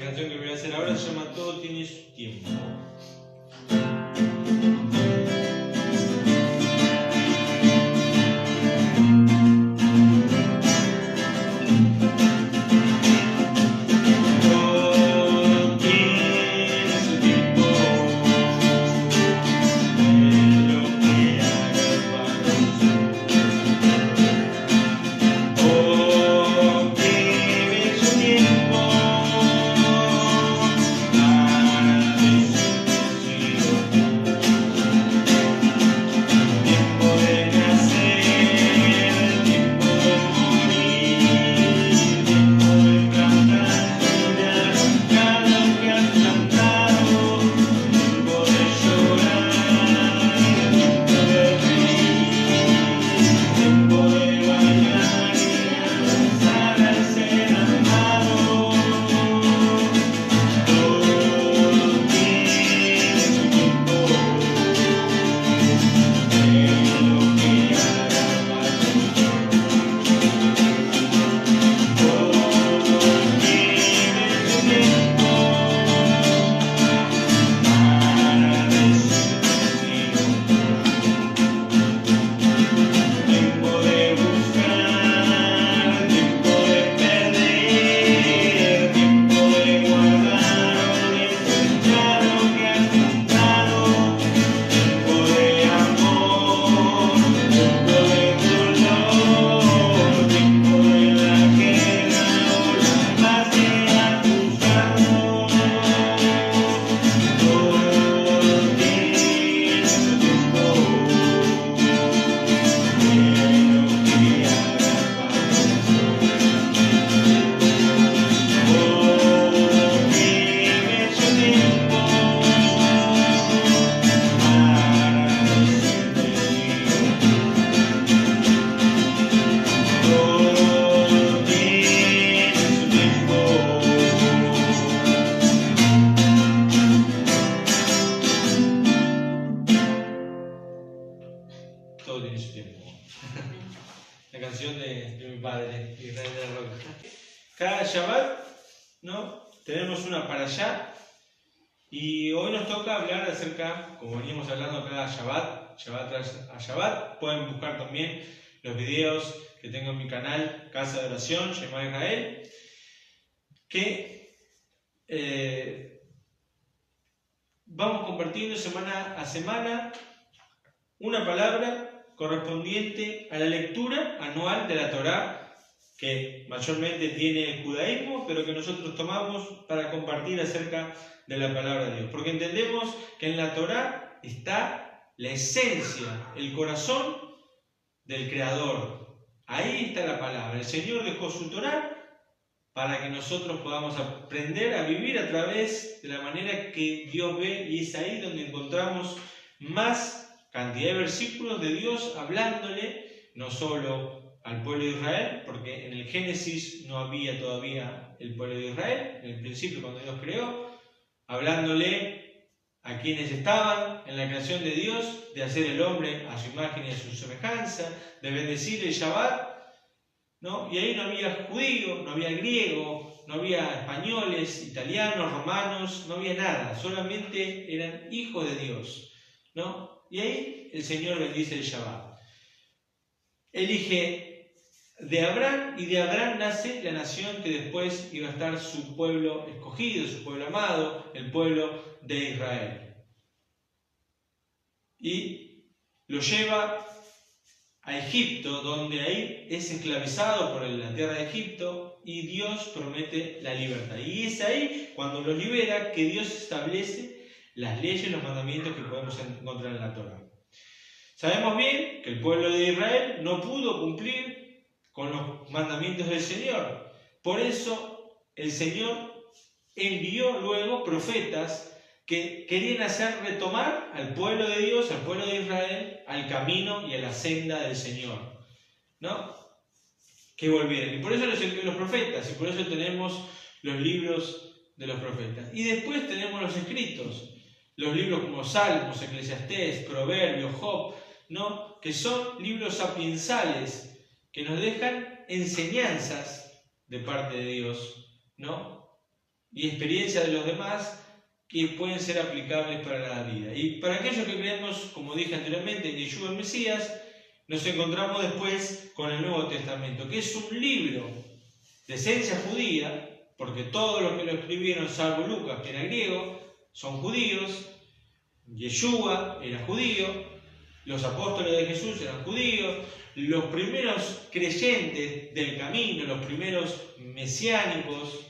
canción que voy a hacer ahora se llama Todo tiene su tiempo. Todo tiene su tiempo. La canción de mi padre, Israel de la Roca. Cada Shabbat, ¿no? Tenemos una para allá. Y hoy nos toca hablar acerca, como veníamos hablando cada Shabbat, Shabbat tras a Shabbat. Pueden buscar también los videos que tengo en mi canal, Casa de Oración, Shema Israel, que vamos compartiendo semana a semana una palabra correspondiente a la lectura anual de la Torá, que mayormente tiene el judaísmo, pero que nosotros tomamos para compartir acerca de la palabra de Dios. Porque entendemos que en la Torá está la esencia, el corazón del Creador. Ahí está la palabra. El Señor dejó su Torá para que nosotros podamos aprender a vivir a través de la manera que Dios ve, y es ahí donde encontramos más cantidad de versículos de Dios hablándole no solo al pueblo de Israel, porque en el Génesis no había todavía el pueblo de Israel, en el principio cuando Dios creó, hablándole a quienes estaban en la creación de Dios, de hacer el hombre a su imagen y a su semejanza, de bendecir el Shabbat, ¿no? Y ahí no había judío, no había griego, no había españoles, italianos, romanos, no había nada, solamente eran hijos de Dios, ¿no? Y ahí el Señor bendice el Shabbat. Elige de Abraham, y de Abraham nace la nación que después iba a estar su pueblo escogido, su pueblo amado, el pueblo de Israel. Y lo lleva a Egipto, donde ahí es esclavizado por la tierra de Egipto, y Dios promete la libertad. Y es ahí, cuando lo libera, que Dios establece las leyes y los mandamientos que podemos encontrar en la Torá. Sabemos bien que el pueblo de Israel no pudo cumplir con los mandamientos del Señor. Por eso el Señor envió luego profetas que querían hacer retomar al pueblo de Dios, al pueblo de Israel, al camino y a la senda del Señor, ¿no? Que volvieran. Y por eso los envió los profetas, y por eso tenemos los libros de los profetas. Y después tenemos los escritos, los libros como Salmos, Eclesiastés, Proverbios, Job, ¿no? Que son libros sapiensales que nos dejan enseñanzas de parte de Dios, ¿no? y experiencia de los demás que pueden ser aplicables para la vida. Y para aquellos que creemos, como dije anteriormente, en Yeshua el Mesías, nos encontramos después con el Nuevo Testamento, que es un libro de esencia judía, porque todos los que lo escribieron, salvo Lucas, que era griego, son judíos. Yeshua era judío, los apóstoles de Jesús eran judíos, los primeros creyentes del camino, los primeros mesiánicos,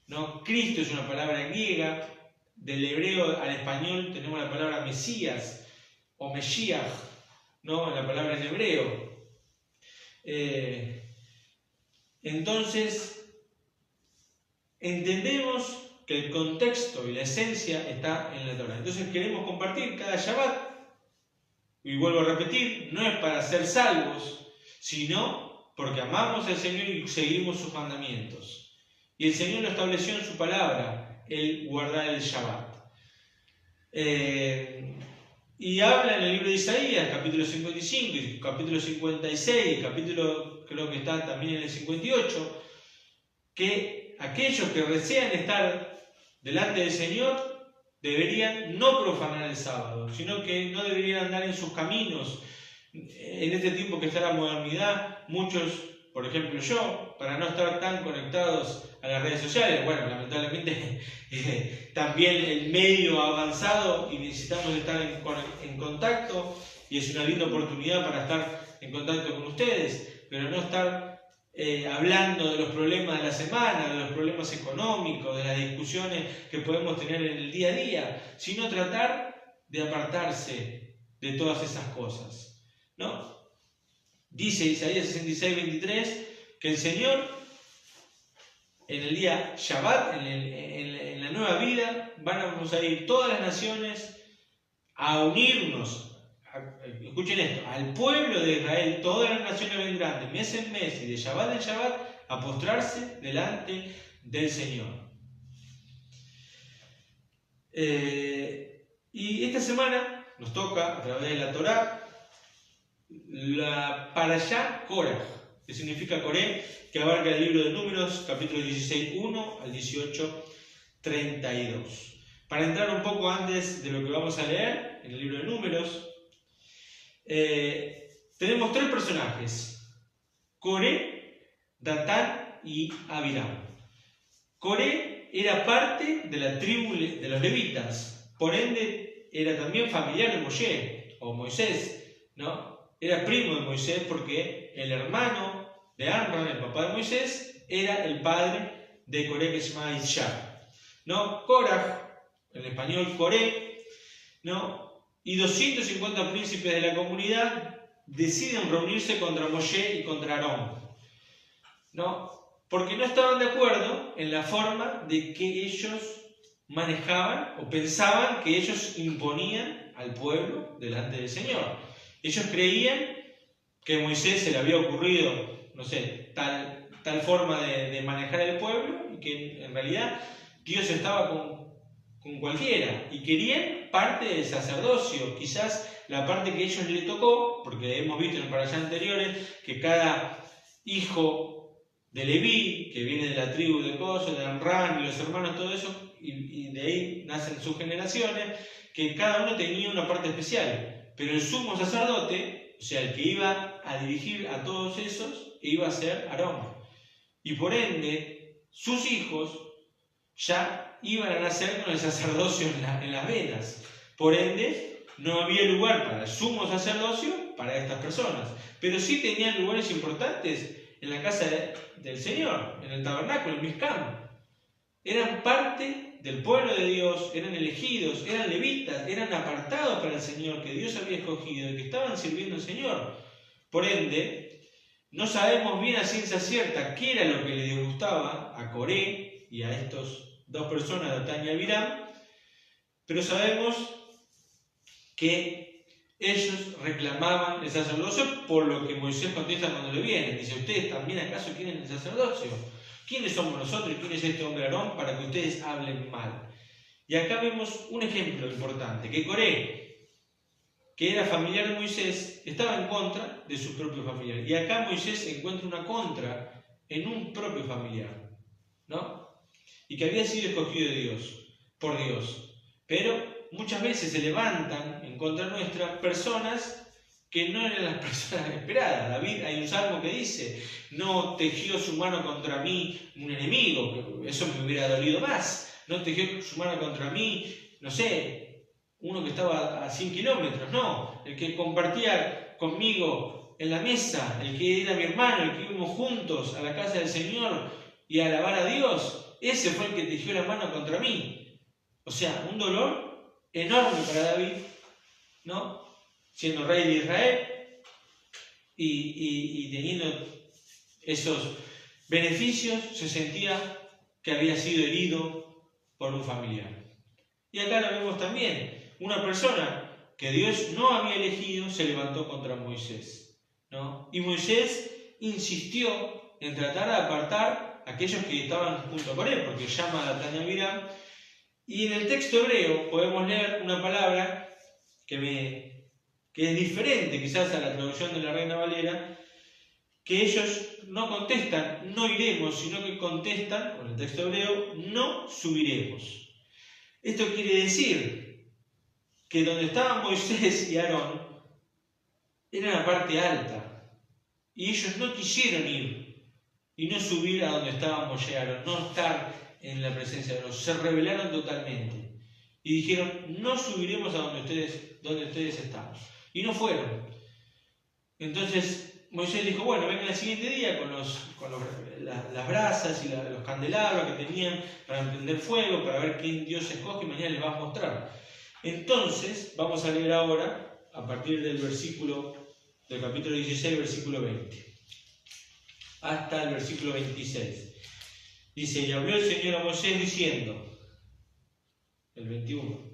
¿no? Cristo es una palabra griega, del hebreo al español tenemos la palabra Mesías o Mesías, ¿no? La palabra en hebreo. Entonces, entendemos que el contexto y la esencia está en la Torá. Entonces queremos compartir cada Shabbat, y vuelvo a repetir, no es para ser salvos, sino porque amamos al Señor y seguimos sus mandamientos. Y el Señor lo estableció en su palabra, el guardar el Shabbat. Y habla en el libro de Isaías, capítulo 55, y capítulo 56, capítulo creo que está también en el 58, que aquellos que desean estar delante del Señor deberían no profanar el sábado, sino que no deberían andar en sus caminos. En este tiempo que está la modernidad, muchos, por ejemplo yo, para no estar tan conectados a las redes sociales, bueno, lamentablemente también el medio ha avanzado y necesitamos estar en contacto, y es una linda oportunidad para estar en contacto con ustedes, pero no estar hablando de los problemas de la semana, de los problemas económicos, de las discusiones que podemos tener en el día a día, sino tratar de apartarse de todas esas cosas, ¿no? Dice Isaías 66, 23, que el Señor en el día Shabbat, en la nueva vida, vamos a ir todas las naciones a unirnos. Escuchen esto, al pueblo de Israel, todas las naciones vendrán de mes en mes y de Shabbat en Shabbat a postrarse delante del Señor. Y esta semana nos toca, a través de la Torá, la Parashá Korah, que significa Coré, que abarca el libro de Números, capítulo 16, 1 al 18, 32. Para entrar un poco antes de lo que vamos a leer en el libro de Números, tenemos tres personajes: Coré, Datán y Abiram. Coré era parte de la tribu de los levitas, por ende era también familiar de Moshe o Moisés, ¿no? Era primo de Moisés porque el hermano de Amram, el papá de Moisés, era el padre de Coré, que se llama Ishar, ¿no? Korah, en español Coré, ¿no? Y 250 príncipes de la comunidad deciden reunirse contra Moshe y contra Aarón, ¿no? Porque no estaban de acuerdo en la forma de que ellos manejaban o pensaban que ellos imponían al pueblo delante del Señor. Ellos creían que a Moisés se le había ocurrido, no sé, tal forma de manejar el pueblo, y que en realidad Dios estaba con cualquiera, y querían parte del sacerdocio, quizás la parte que a ellos les tocó, porque hemos visto en parashá anteriores que cada hijo de Leví, que viene de la tribu de Coso, de Amram y los hermanos, todo eso, y de ahí nacen sus generaciones, que cada uno tenía una parte especial, pero el sumo sacerdote, o sea, el que iba a dirigir a todos esos, iba a ser Aarón, y por ende sus hijos ya iban a nacer con el sacerdocio en las venas. Por ende, no había lugar para el sumo sacerdocio para estas personas, pero sí tenían lugares importantes en la casa del Señor, en el tabernáculo, en Mizcam. Eran parte del pueblo de Dios, eran elegidos, eran levitas, eran apartados para el Señor, que Dios había escogido y que estaban sirviendo al Señor. Por ende, no sabemos bien a ciencia cierta qué era lo que le disgustaba a Coré y a estos dos personas, Datán y Abiram, pero sabemos que ellos reclamaban el sacerdocio, por lo que Moisés contesta cuando le vienen. Dice: ¿ustedes también acaso quieren el sacerdocio? ¿Quiénes somos nosotros y quién es este hombre Aarón para que ustedes hablen mal? Y acá vemos un ejemplo importante, que Coré, que era familiar de Moisés, estaba en contra de su propio familiar. Y acá Moisés encuentra una contra en un propio familiar, ¿no? y que había sido escogido por Dios. Pero muchas veces se levantan en contra nuestra personas que no eran las personas esperadas. David, hay un salmo que dice, no tejió su mano contra mí un enemigo, eso me hubiera dolido más. No tejió su mano contra mí, no sé, uno que estaba a 100 kilómetros, no. El que compartía conmigo en la mesa, el que era mi hermano, el que íbamos juntos a la casa del Señor y a alabar a Dios, ese fue el que tejió la mano contra mí. O sea, un dolor enorme para David, ¿no? Siendo rey de Israel y teniendo esos beneficios, se sentía que había sido herido por un familiar. Y acá lo vemos también, una persona que Dios no había elegido se levantó contra Moisés, ¿no? Y Moisés insistió en tratar de apartar a aquellos que estaban junto con él, porque llama a Datán y a Abiram. Y en el texto hebreo podemos leer una palabra que es diferente quizás a la traducción de la Reina Valera, que ellos no contestan, no iremos, sino que contestan, con el texto hebreo, no subiremos. Esto quiere decir que donde estaban Moisés y Aarón era la parte alta, y ellos no quisieron ir y no subir a donde estaban Moisés y Aarón, no estar en la presencia de Dios, se rebelaron totalmente y dijeron, no subiremos a donde ustedes están. Y no fueron. Entonces Moisés dijo, bueno, vengan el siguiente día con las brasas y los candelabros que tenían para encender fuego, para ver quién Dios escoge y mañana les va a mostrar. Entonces, vamos a leer ahora, a partir del capítulo 16, versículo 20, hasta el versículo 26. Dice, y habló el Señor a Moisés diciendo, el 21.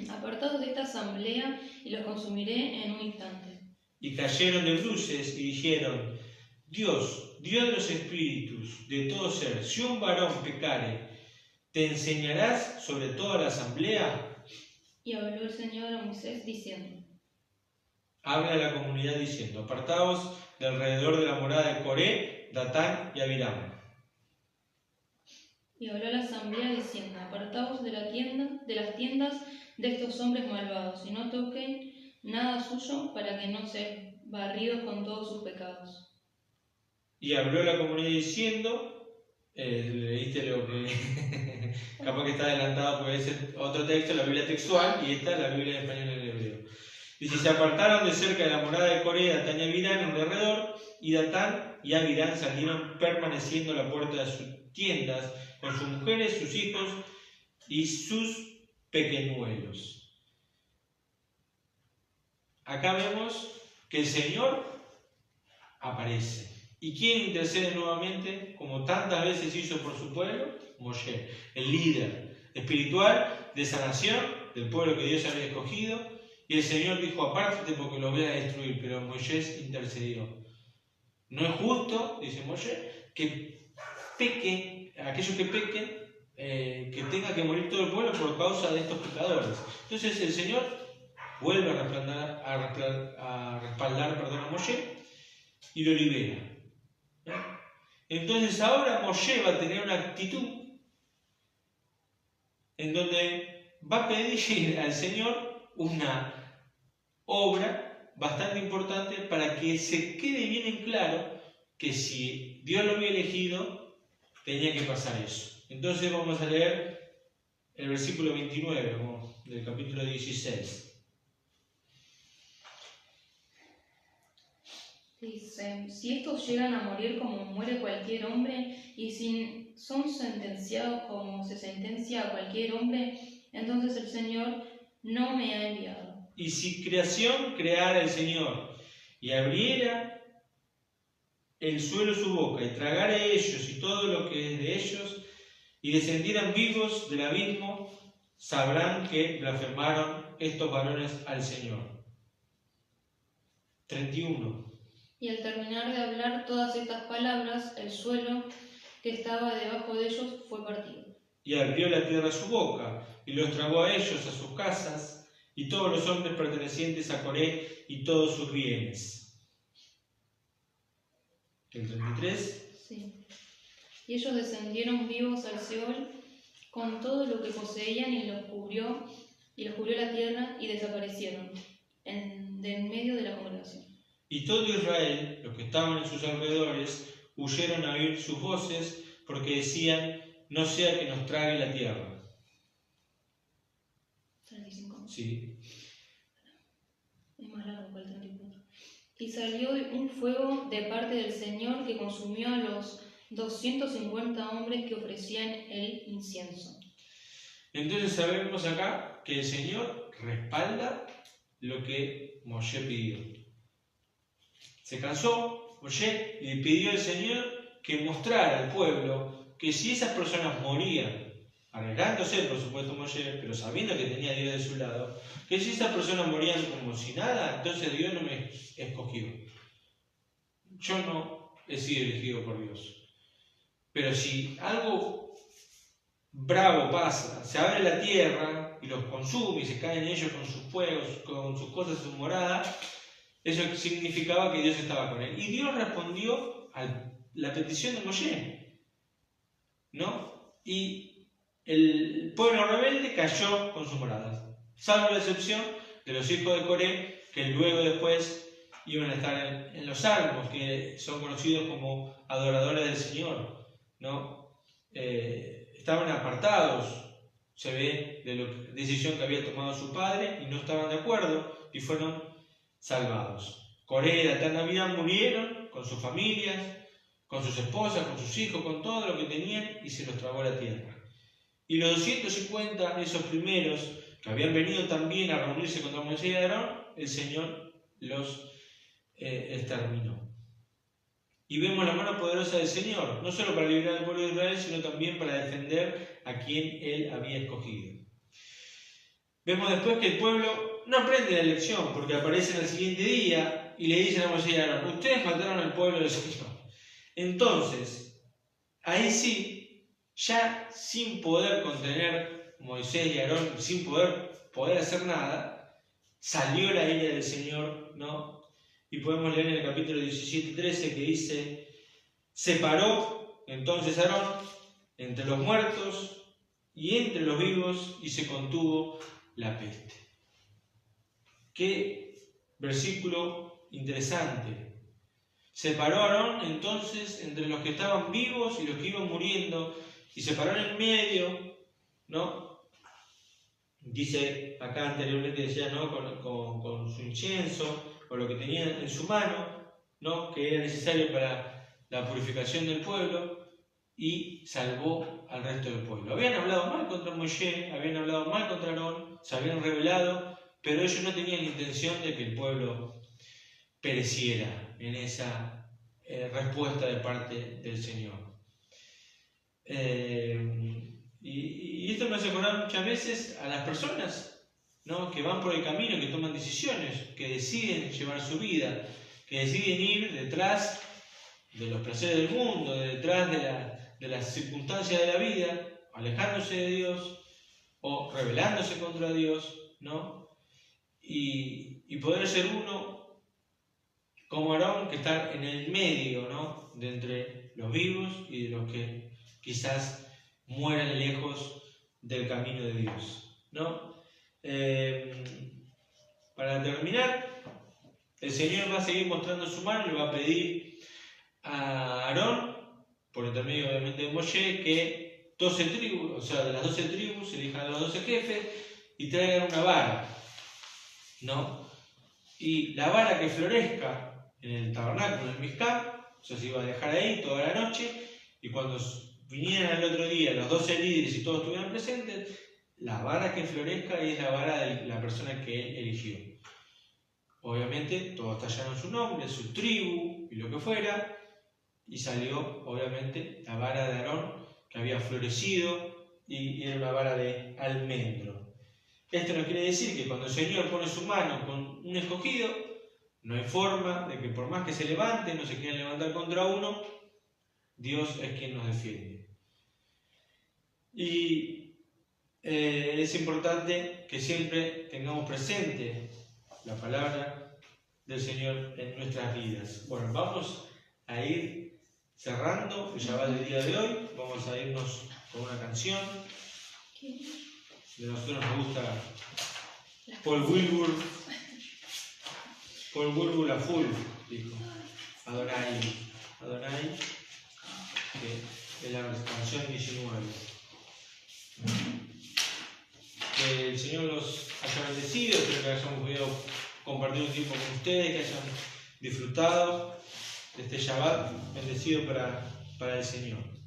Apartados de esta asamblea y los consumiré en un instante. Y cayeron de bruces y dijeron, Dios de los espíritus de todo ser, si un varón pecare, ¿te enseñarás sobre toda la asamblea? Y habló el Señor a Moisés diciendo, habla a la comunidad diciendo, apartaos de alrededor de la morada de Coré, Datán y Abiram. Y habló a la asamblea diciendo, apartaos de las tiendas de estos hombres malvados, y no toquen nada suyo para que no sean barridos con todos sus pecados. Y habló a la comunidad diciendo, leíste lo que capaz que está adelantado, puede ser otro texto, la Biblia textual, y esta es la Biblia en español en hebreo. Dice, se apartaron de cerca de la morada de Coré, Datán y Abiram en derredor, y Datán y Abiram salieron permaneciendo a la puerta de sus tiendas, con sus mujeres, sus hijos y sus pequeñuelos. Acá vemos que el Señor aparece. ¿Y quién intercede nuevamente, como tantas veces hizo por su pueblo? Moshe, el líder espiritual de esa nación, del pueblo que Dios había escogido. Y el Señor dijo, apártate porque los voy a destruir. Pero Moisés intercedió. No es justo, dice Moshe, que aquellos que pequen, que tenga que morir todo el pueblo por causa de estos pecadores. Entonces el Señor vuelve a respaldar a Moshe y lo libera. Entonces ahora Moshe va a tener una actitud en donde va a pedir al Señor una obra bastante importante para que se quede bien en claro que si Dios lo había elegido, tenía que pasar eso. Entonces vamos a leer el versículo 29 del capítulo 16. Dice, si estos llegan a morir como muere cualquier hombre, y si son sentenciados como se sentencia a cualquier hombre, entonces el Señor no me ha enviado. Y si creación creara el Señor, y abriera el suelo su boca, y tragara ellos y todo lo que es de ellos, y descendieran vivos del abismo, sabrán que blasfemaron estos varones al Señor. 31. Y al terminar de hablar todas estas palabras, el suelo que estaba debajo de ellos fue partido. Y abrió la tierra su boca, y los tragó a ellos, a sus casas, y todos los hombres pertenecientes a Coré, y todos sus bienes. El 33. Sí. Y ellos descendieron vivos al Seol con todo lo que poseían y los cubrió la tierra y desaparecieron de en medio de la congregación. Y todo Israel, los que estaban en sus alrededores, huyeron a oír sus voces porque decían, no sea que nos trague la tierra. 35. Sí. Es más largo que el 34. Y salió un fuego de parte del Señor que consumió a los 250 hombres que ofrecían el incienso. Entonces sabemos acá que el Señor respalda lo que Moshe pidió. Se cansó Moshe y le pidió al Señor que mostrara al pueblo que si esas personas morían, arriesgándose por supuesto Moshe, pero sabiendo que tenía a Dios de su lado, que si esas personas morían como si nada, entonces Dios no me escogió. Yo no he sido elegido por Dios. Pero si algo bravo pasa, se abre la tierra y los consume y se caen ellos con sus fuegos, con sus cosas, su morada, eso significaba que Dios estaba con él. Y Dios respondió a la petición de Moshe, ¿no? Y el pueblo rebelde cayó con sus moradas, salvo la excepción de los hijos de Coré, que luego después iban a estar en los salmos, que son conocidos como adoradores del Señor, ¿no? Estaban apartados, se ve, de la decisión que había tomado su padre y no estaban de acuerdo y fueron salvados. Coré y Datán y Abiram murieron con sus familias, con sus esposas, con sus hijos, con todo lo que tenían y se los tragó la tierra. Y los 250, esos primeros que habían venido también a reunirse contra Moisés y Aarón, el Señor los exterminó. Y vemos la mano poderosa del Señor, no solo para librar al pueblo de Israel, sino también para defender a quien Él había escogido. Vemos después que el pueblo no aprende la lección, porque aparecen al siguiente día y le dicen a Moisés y a Aarón, ustedes mataron al pueblo del Señor. Entonces, ahí sí, ya sin poder contener Moisés y Aarón, sin poder hacer nada, salió la ira del Señor, ¿no? Y podemos leer en el capítulo 17 y 13 que dice, separó entonces Aarón entre los muertos y entre los vivos y se contuvo la peste. Qué versículo interesante. Separó Aarón entonces entre los que estaban vivos y los que iban muriendo y se paró en el medio, ¿no? Dice acá anteriormente, decía, ¿no? Con su incienso o lo que tenía en su mano, ¿no? Que era necesario para la purificación del pueblo, y salvó al resto del pueblo. Habían hablado mal contra Moisés, habían hablado mal contra Aarón, se habían rebelado, pero ellos no tenían intención de que el pueblo pereciera en esa respuesta de parte del Señor. Y esto me hace acordar muchas veces a las personas, ¿no? Que van por el camino, que toman decisiones, que deciden llevar su vida, que deciden ir detrás de los placeres del mundo, detrás de las circunstancias de la vida, alejándose de Dios o rebelándose contra Dios, ¿no? Y poder ser uno como Aarón, que está en el medio, ¿no? De entre los vivos y de los que quizás mueran lejos del camino de Dios, ¿no? Para terminar, el Señor va a seguir mostrando su mano y le va a pedir a Aarón, por intermedio obviamente de Moshe, que 12 tribus, o sea, de las 12 tribus, elijan a los 12 jefes y traigan una vara, ¿no? Y la vara que florezca en el tabernáculo, en el Mizcam, o sea, se iba a dejar ahí toda la noche, y cuando vinieran al otro día los 12 líderes y todos estuvieran presentes, la vara que florezca es la vara de la persona que él eligió. Obviamente, todos tallaron su nombre, su tribu y lo que fuera, y salió, obviamente, la vara de Aarón, que había florecido, y era una vara de almendro. Esto no quiere decir que cuando el Señor pone su mano con un escogido, no hay forma de que por más que se levanten, no se quieran levantar contra uno, Dios es quien nos defiende. Y es importante que siempre tengamos presente la palabra del Señor en nuestras vidas. Bueno, vamos a ir cerrando el Shabbat del día de hoy. Vamos a irnos con una canción. De nosotros nos gusta Paul Wilbur a full, dijo. Adonai, que es la canción 19. Que el Señor los haya bendecido, espero que hayamos podido compartir un tiempo con ustedes, que hayan disfrutado de este Shabbat bendecido para el Señor.